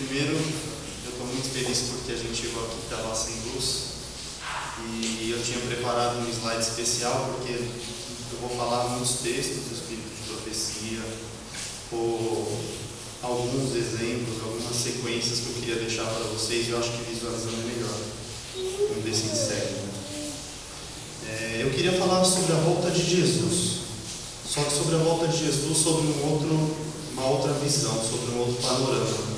Primeiro, eu estou muito feliz porque a gente chegou aqui, estava sem luz, e eu tinha preparado um slide especial porque eu vou falar muitos textos do Espírito de Profecia, ou alguns exemplos, algumas sequências que eu queria deixar para vocês, e eu acho que visualizando é melhor. Vamos ver se segue. Eu queria falar sobre a volta de Jesus, só que sobre a volta de Jesus, sobre uma outra visão, sobre um outro panorama.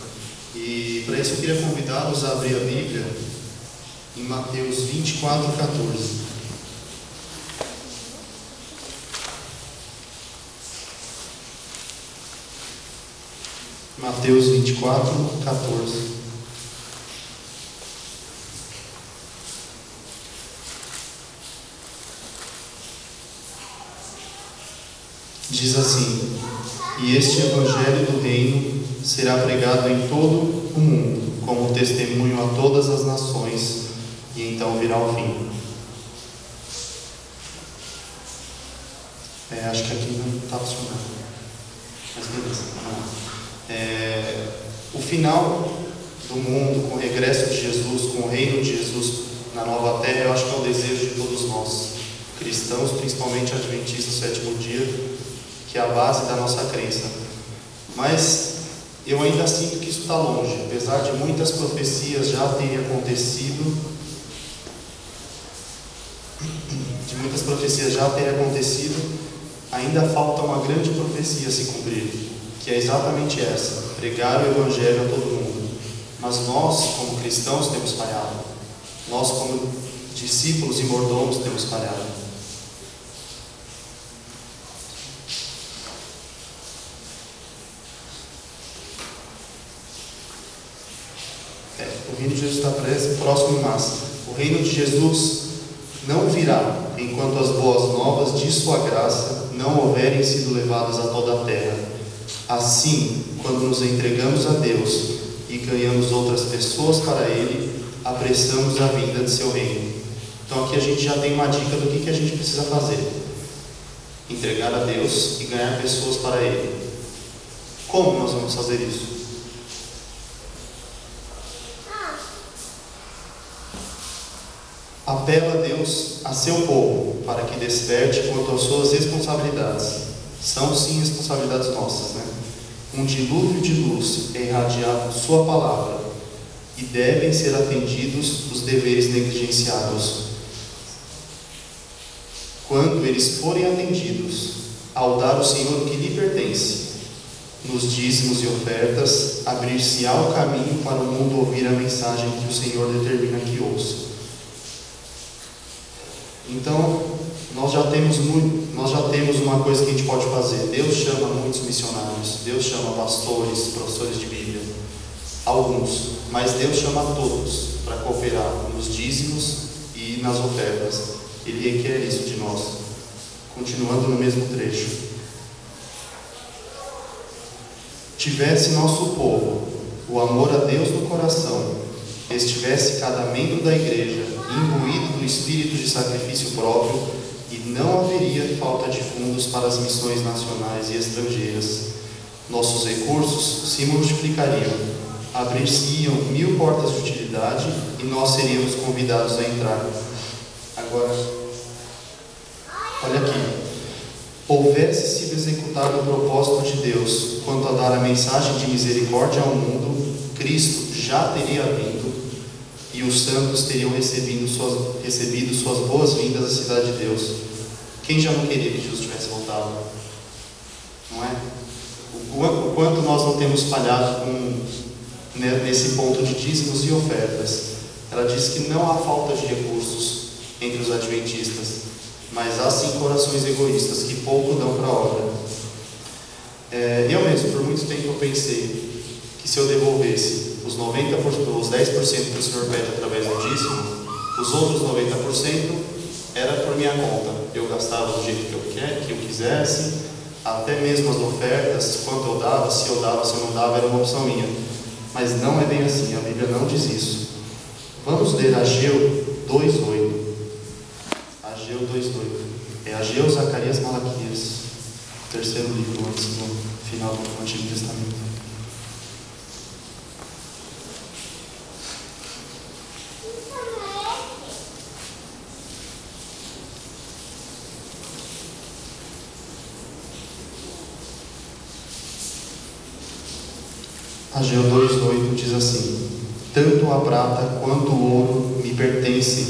E para isso eu queria convidá-los a abrir a Bíblia em Mateus 24:14. Mateus 24:14. Diz assim: e este Evangelho do Reino será pregado em todo o mundo, como testemunho a todas as nações, e então virá o fim. Acho que aqui não está funcionando, mas beleza. O final do mundo, com o regresso de Jesus, com o reino de Jesus na nova terra, eu acho que é o desejo de todos nós, cristãos, principalmente adventistas do sétimo dia, que é a base da nossa crença. Mas eu ainda sinto que isso está longe, apesar de muitas profecias já terem acontecido, ainda falta uma grande profecia a se cumprir, que é exatamente essa: pregar o Evangelho a todo mundo. Mas nós, como cristãos, temos falhado. Nós, como discípulos e mordomos, temos falhado. O reino de Jesus está próximo, mas o reino de Jesus não virá enquanto as boas novas de sua graça não houverem sido levadas a toda a terra. Assim, quando nos entregamos a Deus e ganhamos outras pessoas para Ele, apressamos a vinda de seu reino. Então aqui a gente já tem uma dica do que a gente precisa fazer: entregar a Deus e ganhar pessoas para Ele. Como nós vamos fazer isso? Apela a Deus, a seu povo, para que desperte quanto às suas responsabilidades. São sim responsabilidades nossas, né? Um dilúvio de luz é irradiado de sua palavra, e devem ser atendidos os deveres negligenciados. Quando eles forem atendidos, ao dar o Senhor o que lhe pertence, nos dízimos e ofertas, abrir-se-á o caminho para o mundo ouvir a mensagem que o Senhor determina que ouça. Então, nós já temos uma coisa que a gente pode fazer. Deus chama muitos missionários, Deus chama pastores, professores de Bíblia, alguns, mas Deus chama todos para cooperar nos dízimos e nas ofertas. Ele requer isso de nós. Continuando no mesmo trecho: tivesse nosso povo o amor a Deus no coração, estivesse cada membro da igreja imbuído do espírito de sacrifício próprio, e não haveria falta de fundos para as missões nacionais e estrangeiras. Nossos recursos se multiplicariam, abrir-se-iam 1000 portas de utilidade, e nós seríamos convidados a entrar. Agora, olha aqui: houvesse sido executado o propósito de Deus quanto a dar a mensagem de misericórdia ao mundo, Cristo já teria vindo, e os santos teriam recebido suas boas-vindas à cidade de Deus. Quem já não queria que Jesus tivesse voltado? Não é? O quanto nós não temos falhado nesse ponto de dízimos e ofertas. Ela diz que não há falta de recursos entre os adventistas, mas há sim corações egoístas que pouco dão para a obra. Eu mesmo, por muito tempo, eu pensei que se eu devolvesse os 10% que o Senhor pede através do dízimo, os outros 90% era por minha conta. Eu gastava do jeito que eu quisesse, até mesmo as ofertas, quanto eu dava, se eu não dava, era uma opção minha. Mas não é bem assim, a Bíblia não diz isso. Vamos ler Ageu 2:8. Ageu 2:8. Ageu, Zacarias, Malaquias, terceiro livro, antes no final do Antigo Testamento. Ageu 2:8 diz assim: tanto a prata quanto o ouro me pertencem,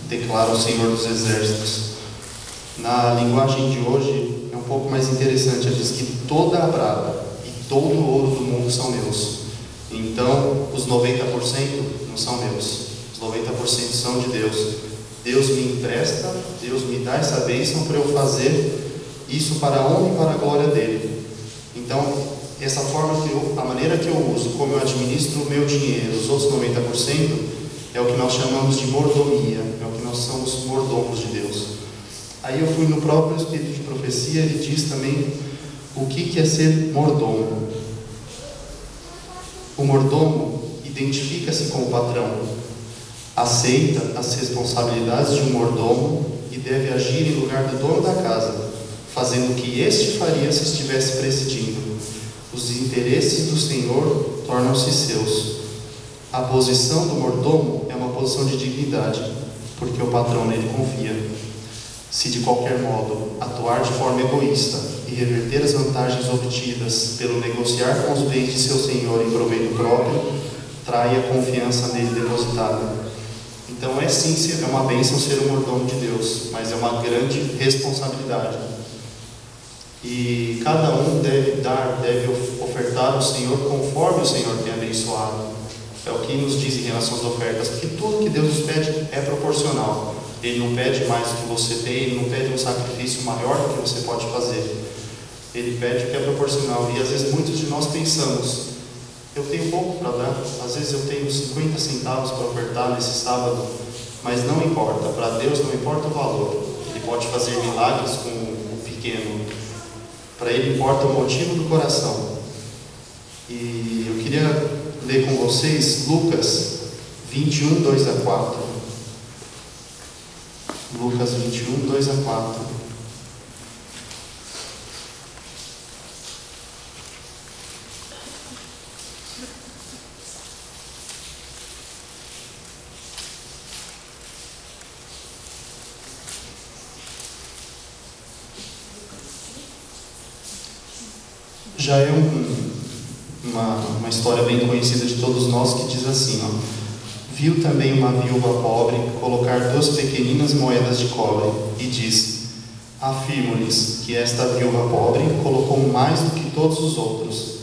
declara o Senhor dos Exércitos. Na linguagem de hoje é um pouco mais interessante, ele diz que toda a prata e todo o ouro do mundo são meus. Então, os 90% não são meus, os 90% são de Deus. Deus me empresta, Deus me dá essa bênção para eu fazer isso para a honra e para a glória dele. Então, essa forma a maneira que eu uso, como eu administro o meu dinheiro, os outros 90%, é o que nós chamamos de mordomia, é o que nós somos mordomos de Deus. Aí eu fui no próprio Espírito de Profecia, ele diz também o que é ser mordomo. O mordomo identifica-se com o patrão, aceita as responsabilidades de um mordomo e deve agir em lugar do dono da casa, fazendo o que este faria se estivesse presidindo. Os interesses do Senhor tornam-se seus. A posição do mordomo é uma posição de dignidade, porque o patrão nele confia. Se de qualquer modo atuar de forma egoísta e reverter as vantagens obtidas pelo negociar com os bens de seu senhor em proveito próprio, trai a confiança nele depositada. Então é sim, é uma bênção ser um mordomo de Deus, mas é uma grande responsabilidade. E cada um deve ofertar ao Senhor conforme o Senhor tem abençoado. É o que nos diz em relação às ofertas, porque tudo que Deus nos pede é proporcional. Ele não pede mais do que você tem, ele não pede um sacrifício maior do que você pode fazer. Ele pede o que é proporcional. E às vezes muitos de nós pensamos: eu tenho pouco para dar, às vezes eu tenho 50 centavos para ofertar nesse sábado, mas não importa, para Deus não importa o valor. Ele pode fazer milagres com o pequeno. Para Ele importa o motivo do coração. E eu queria ler com vocês Lucas 21, 2 a 4. Lucas 21, 2 a 4. Já é uma história bem conhecida de todos nós, que diz assim, ó: viu também uma viúva pobre colocar 2 pequeninas moedas de cobre, e disse: afirmo-lhes que esta viúva pobre colocou mais do que todos os outros.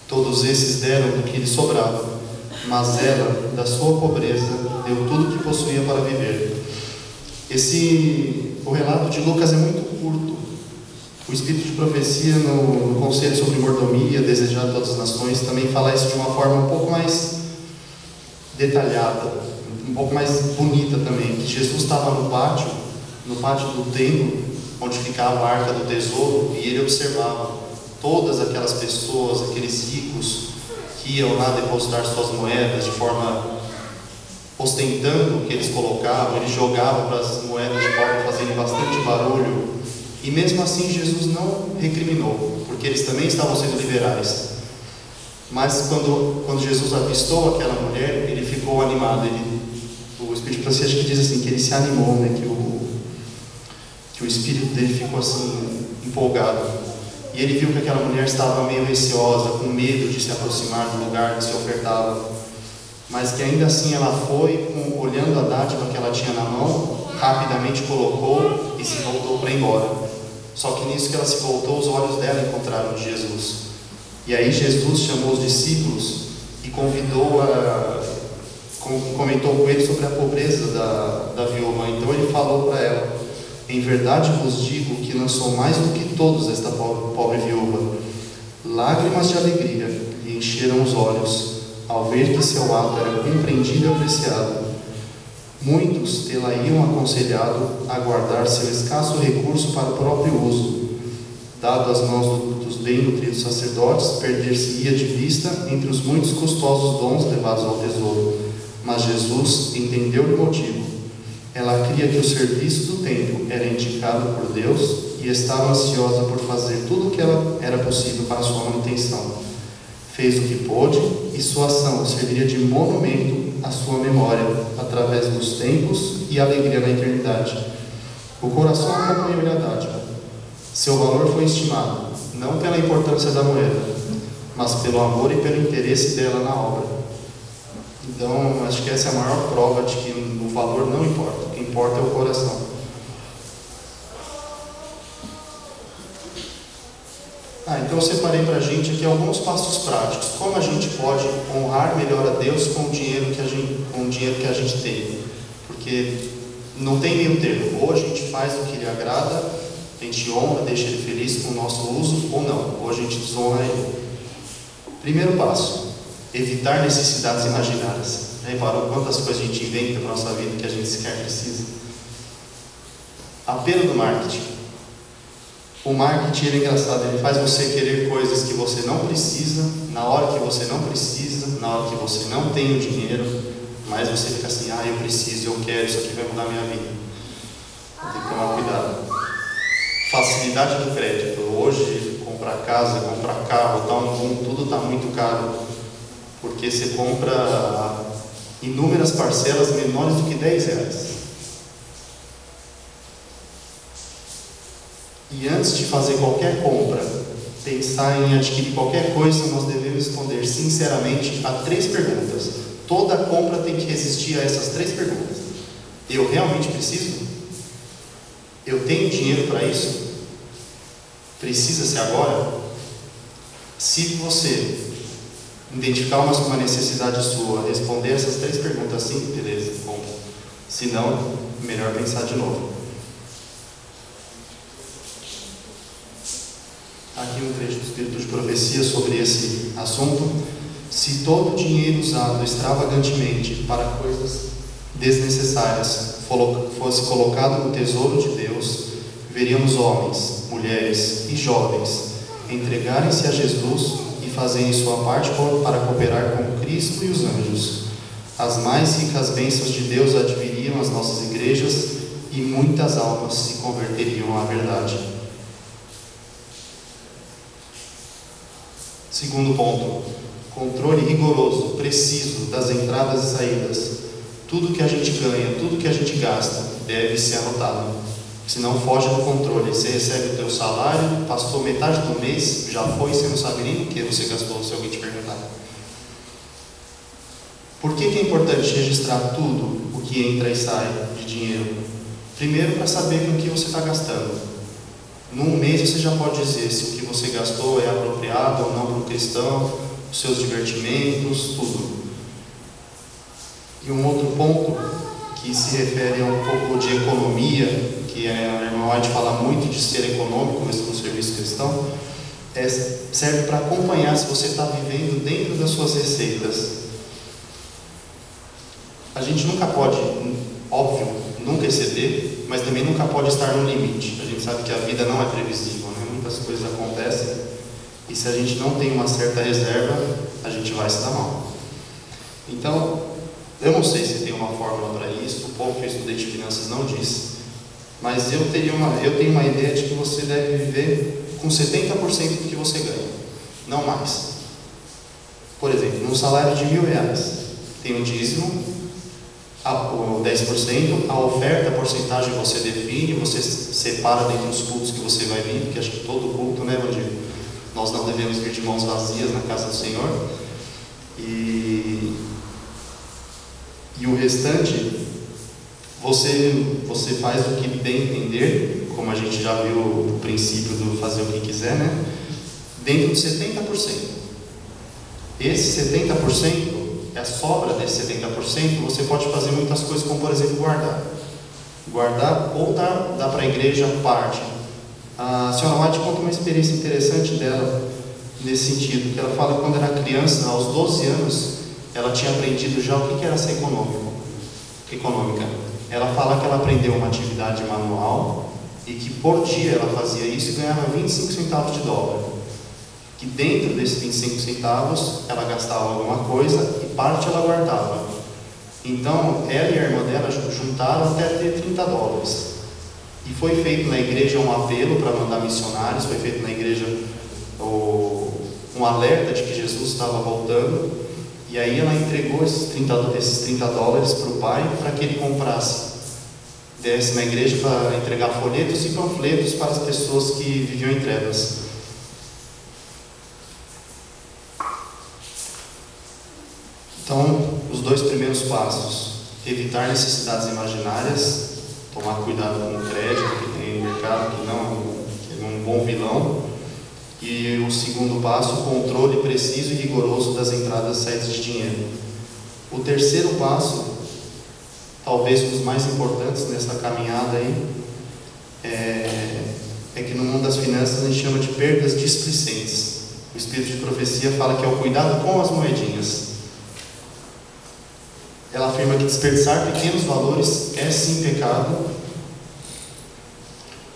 Todos esses deram do que lhe sobrava, mas ela, da sua pobreza, deu tudo o que possuía para viver. O relato de Lucas é muito curto. O Espírito de Profecia, no Conselho sobre Mordomia, Desejar todas as Nações, também fala isso de uma forma um pouco mais detalhada, um pouco mais bonita também, que Jesus estava no pátio do templo, onde ficava a arca do tesouro, e ele observava todas aquelas pessoas, aqueles ricos, que iam lá depositar suas moedas de forma ostentando o que eles colocavam. Eles jogavam para as moedas de cobre fazerem bastante barulho. E mesmo assim Jesus não recriminou, porque eles também estavam sendo liberais. Mas quando Jesus avistou aquela mulher, ele ficou animado. O Espírito de Profecia acho que diz assim, que ele se animou, né? que o espírito dele ficou assim, empolgado. E ele viu que aquela mulher estava meio receosa, com medo de se aproximar do lugar que se ofertava. Mas que ainda assim ela foi, olhando a dádiva que ela tinha na mão, rapidamente colocou e se voltou para ir embora. Só que nisso que ela se voltou, os olhos dela encontraram Jesus. E aí Jesus chamou os discípulos e comentou com eles sobre a pobreza da viúva. Então ele falou para ela: em verdade vos digo que não sou mais do que todos esta pobre viúva. Lágrimas de alegria lhe encheram os olhos ao ver que seu ato era compreendido e apreciado. Muitos tê-la-iam aconselhado a guardar seu escasso recurso para o próprio uso. Dado às mãos dos bem nutridos sacerdotes, perder-se-ia de vista entre os muitos custosos dons levados ao tesouro. Mas Jesus entendeu o motivo. Ela cria que o serviço do templo era indicado por Deus e estava ansiosa por fazer tudo o que era possível para sua manutenção. Fez o que pôde, e sua ação serviria de monumento à sua memória, através dos tempos e alegria na eternidade. O coração acompanhou-lhe a dádiva. Seu valor foi estimado, não pela importância da moeda, mas pelo amor e pelo interesse dela na obra. Então, acho que essa é a maior prova de que o valor não importa, o que importa é o coração. Então eu separei para a gente aqui alguns passos práticos. Como a gente pode honrar melhor a Deus com o dinheiro que a gente tem. Porque não tem meio termo. Ou a gente faz o que lhe agrada, a gente honra, deixa ele feliz com o nosso uso, ou não. Ou a gente desonra ele. Primeiro passo: evitar necessidades imaginárias. Já reparou quantas coisas a gente inventa para a nossa vida que a gente sequer precisa? Apelo do marketing. O marketing é engraçado, ele faz você querer coisas que você não precisa, na hora que você não precisa, na hora que você não tem o dinheiro, mas você fica assim: eu preciso, eu quero, isso aqui vai mudar a minha vida. Tem que tomar cuidado. Facilidade do crédito. Hoje, comprar casa, comprar carro, tudo está muito caro, porque você compra inúmeras parcelas menores do que R$10. E antes de fazer qualquer compra, pensar em adquirir qualquer coisa, nós devemos responder sinceramente a 3 perguntas. Toda compra tem que resistir a essas 3 perguntas. Eu realmente preciso? Eu tenho dinheiro para isso? Precisa ser agora? Se você identificar uma necessidade sua, responder essas 3 perguntas sim, beleza, compra. Se não, melhor pensar de novo. Aqui um trecho do Espírito de Profecia sobre esse assunto. Se todo o dinheiro usado extravagantemente para coisas desnecessárias fosse colocado no tesouro de Deus, veríamos homens, mulheres e jovens entregarem-se a Jesus e fazerem sua parte para cooperar com Cristo e os anjos. As mais ricas bênçãos de Deus adviriam as nossas igrejas e muitas almas se converteriam à verdade. Segundo ponto: controle rigoroso, preciso das entradas e saídas. Tudo que a gente ganha, tudo que a gente gasta, deve ser anotado. Senão foge do controle. Você recebe o teu salário, passou metade do mês, já foi, você não sabe nem o que você gastou, se alguém te perguntar. Por que é importante registrar tudo o que entra e sai de dinheiro? Primeiro, para saber com o que você está gastando. Num mês você já pode dizer se o que você gastou é apropriado ou não para o cristão, os seus divertimentos, tudo. E um outro ponto que se refere a um pouco de economia, que a irmã White fala muito de ser econômico no serviço cristão, serve para acompanhar se você está vivendo dentro das suas receitas. A gente nunca pode, óbvio, nunca exceder, mas também nunca pode estar no limite. A gente sabe que a vida não é previsível, né? Muitas coisas acontecem, e se a gente não tem uma certa reserva, a gente vai se dar mal. Então, eu não sei se tem uma fórmula para isso, o pouco que eu estudei de finanças não diz, mas eu tenho uma ideia de que você deve viver com 70% do que você ganha, não mais. Por exemplo, num salário de R$1.000, tem um dízimo, o 10%, a oferta, a porcentagem você define, você separa dentro dos cultos que você vai vir, porque acho que todo culto, né, Vandir? Nós não devemos vir de mãos vazias na casa do Senhor. E o restante, você faz o que bem entender, como a gente já viu o princípio do fazer o que quiser, né? Dentro de 70%. Esse 70%, a sobra desse 70%, você pode fazer muitas coisas, como por exemplo guardar ou dar para a igreja parte. A senhora White conta uma experiência interessante dela nesse sentido, que ela fala que quando era criança, aos 12 anos, ela tinha aprendido já o que era ser econômica. Ela fala que ela aprendeu uma atividade manual e que por dia ela fazia isso e ganhava 25 centavos de dólar. Que dentro desses 25 centavos ela gastava alguma coisa e parte ela guardava. Então ela e a irmã dela juntaram até ter 30 dólares. E foi feito na igreja um apelo para mandar missionários, foi feito na igreja um alerta de que Jesus estava voltando. E aí ela entregou esses 30 dólares para o pai, para que ele desse na igreja para entregar folhetos e panfletos para as pessoas que viviam em trevas. Então, os 2 primeiros passos: evitar necessidades imaginárias, tomar cuidado com o crédito que tem no mercado, que é um bom vilão. E o segundo passo, controle preciso e rigoroso das entradas e saídas de dinheiro. O terceiro passo, talvez um dos mais importantes nessa caminhada aí, é que no mundo das finanças a gente chama de perdas displicentes. O Espírito de Profecia fala que é o cuidado com as moedinhas. Ela afirma que desperdiçar pequenos valores é sim pecado,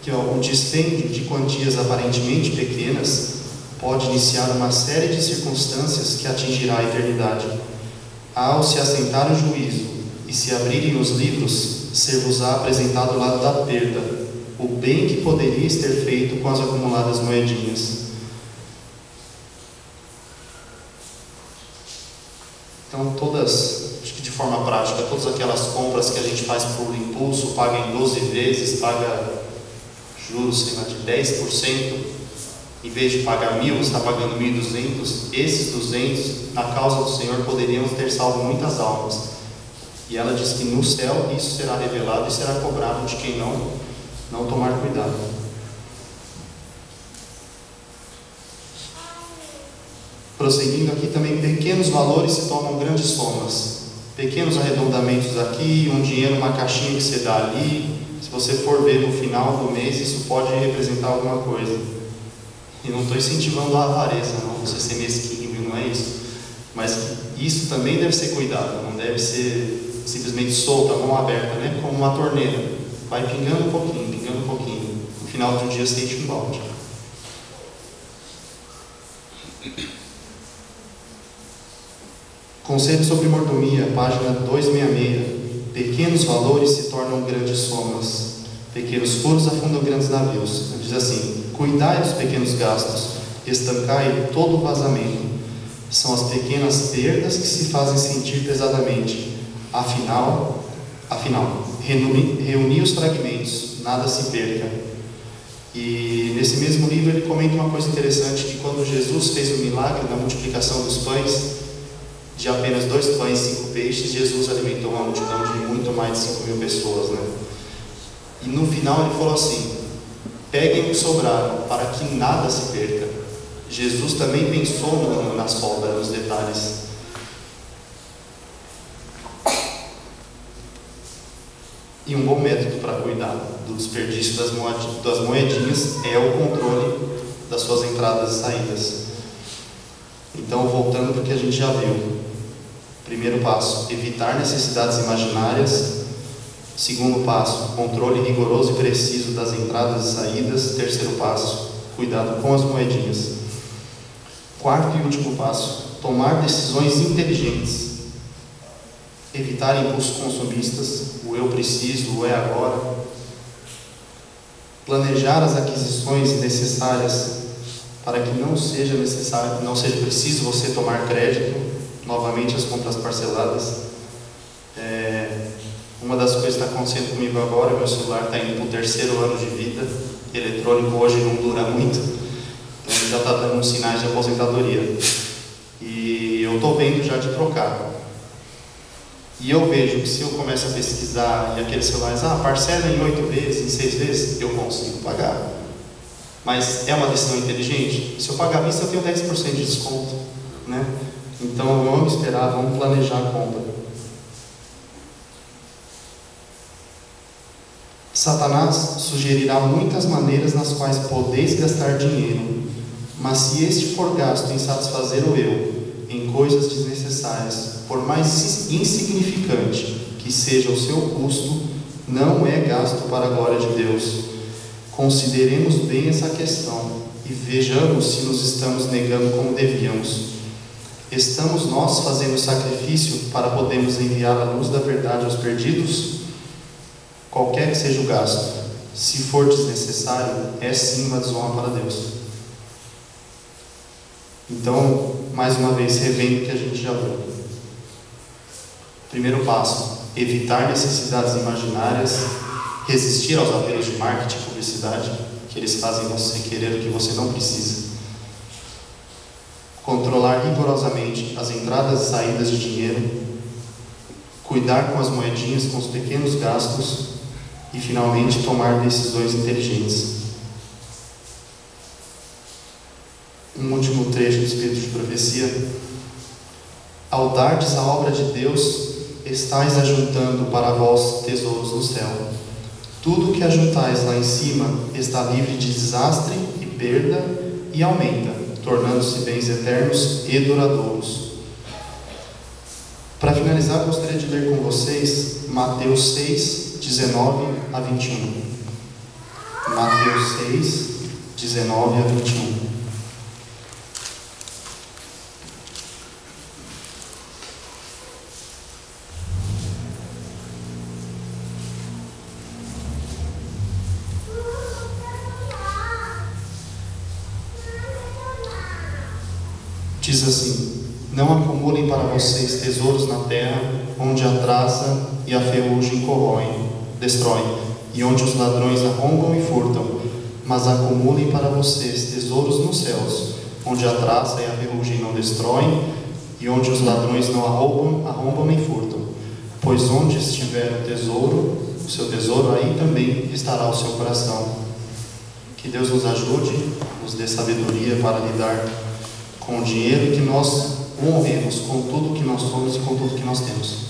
que o dispêndio de quantias aparentemente pequenas pode iniciar uma série de circunstâncias que atingirá a eternidade. Ao se assentar o juízo e se abrirem os livros, ser-vos-á apresentado o lado da perda, o bem que poderias ter feito com as acumuladas moedinhas. Então, acho que de forma prática, todas aquelas compras que a gente faz por impulso, paga em 12 vezes, paga juros, sei lá, de 10%, em vez de pagar 1.000, você está pagando 1.200, esses 200, na causa do Senhor, poderiam ter salvo muitas almas. E ela diz que no céu isso será revelado e será cobrado de quem não tomar cuidado. Prosseguindo aqui também, pequenos valores se tornam grandes somas. Pequenos arredondamentos aqui, um dinheiro, uma caixinha que você dá ali. Se você for ver no final do mês, isso pode representar alguma coisa. E não estou incentivando a avareza, não, você ser mesquinho, não é isso. Mas isso também deve ser cuidado, não deve ser simplesmente solto, a mão aberta, né? Como uma torneira. Vai pingando um pouquinho, pingando um pouquinho. No final do dia você enche um balde. Conselho sobre mordomia, página 266. Pequenos valores se tornam grandes somas. Pequenos furos afundam grandes navios. Diz assim: cuidai dos pequenos gastos, estancai todo o vazamento. São as pequenas perdas que se fazem sentir pesadamente. Afinal, reuni os fragmentos, nada se perca. E nesse mesmo livro ele comenta uma coisa interessante, que quando Jesus fez o milagre da multiplicação dos pães, de apenas 2 pães e 5 peixes, Jesus alimentou uma multidão de muito mais de 5.000 pessoas, né? E no final ele falou assim: peguem o que sobraram, para que nada se perca. Jesus também pensou nas sobras, nos detalhes. E um bom método para cuidar do desperdício das moedinhas é o controle das suas entradas e saídas. Então, voltando para o que a gente já viu. Primeiro passo, evitar necessidades imaginárias. Segundo passo, controle rigoroso e preciso das entradas e saídas. Terceiro passo, cuidado com as moedinhas. Quarto e último passo, tomar decisões inteligentes. Evitar impulsos consumistas, o eu preciso, o é agora. Planejar as aquisições necessárias para que não seja preciso você tomar crédito. Novamente as compras parceladas. Uma das coisas que está acontecendo comigo agora, meu celular está indo para o 3º ano de vida. Eletrônico hoje não dura muito, então ele já está dando uns sinais de aposentadoria. E eu estou vendo já de trocar. E eu vejo que se eu começo a pesquisar e aqueles celulares, parcela em 8 vezes, em 6 vezes, eu consigo pagar. Mas é uma decisão inteligente? Se eu pagar à vista, eu tenho 10% de desconto, né? Então vamos esperar, vamos planejar a compra. Satanás sugerirá muitas maneiras nas quais podeis gastar dinheiro, mas se este for gasto em satisfazer o eu, em coisas desnecessárias, por mais insignificante que seja o seu custo, não é gasto para a glória de Deus. Consideremos bem essa questão e vejamos se nos estamos negando como devíamos. Estamos nós fazendo sacrifício para podermos enviar a luz da verdade aos perdidos? Qualquer que seja o gasto, se for desnecessário, é sim uma desonra para Deus. Então, mais uma vez, revendo o que a gente já viu. Primeiro passo, evitar necessidades imaginárias, resistir aos apelos de marketing e publicidade, que eles fazem você querer o que você não precisa. controlar rigorosamente as entradas e saídas de dinheiro, cuidar com as moedinhas, com os pequenos gastos e, finalmente, tomar decisões inteligentes. Um último trecho do Espírito de Profecia. Ao dardes a obra de Deus, estais ajuntando para vós tesouros no céu. Tudo o que ajuntais lá em cima está livre de desastre e perda e aumenta, tornando-se bens eternos e duradouros. Para finalizar, gostaria de ler com vocês Mateus 6, 19 a 21. Mateus 6, 19 a 21. Diz assim: não acumulem para vocês tesouros na terra, onde a traça e a ferrugem destroem, e onde os ladrões arrombam e furtam, mas acumulem para vocês tesouros nos céus, onde a traça e a ferrugem não destroem, e onde os ladrões não arrombam nem furtam. Pois onde estiver o seu tesouro, aí também estará o seu coração. Que Deus nos ajude, nos dê sabedoria para lidar com o dinheiro e que nós o honremos com tudo que nós somos e com tudo que nós temos.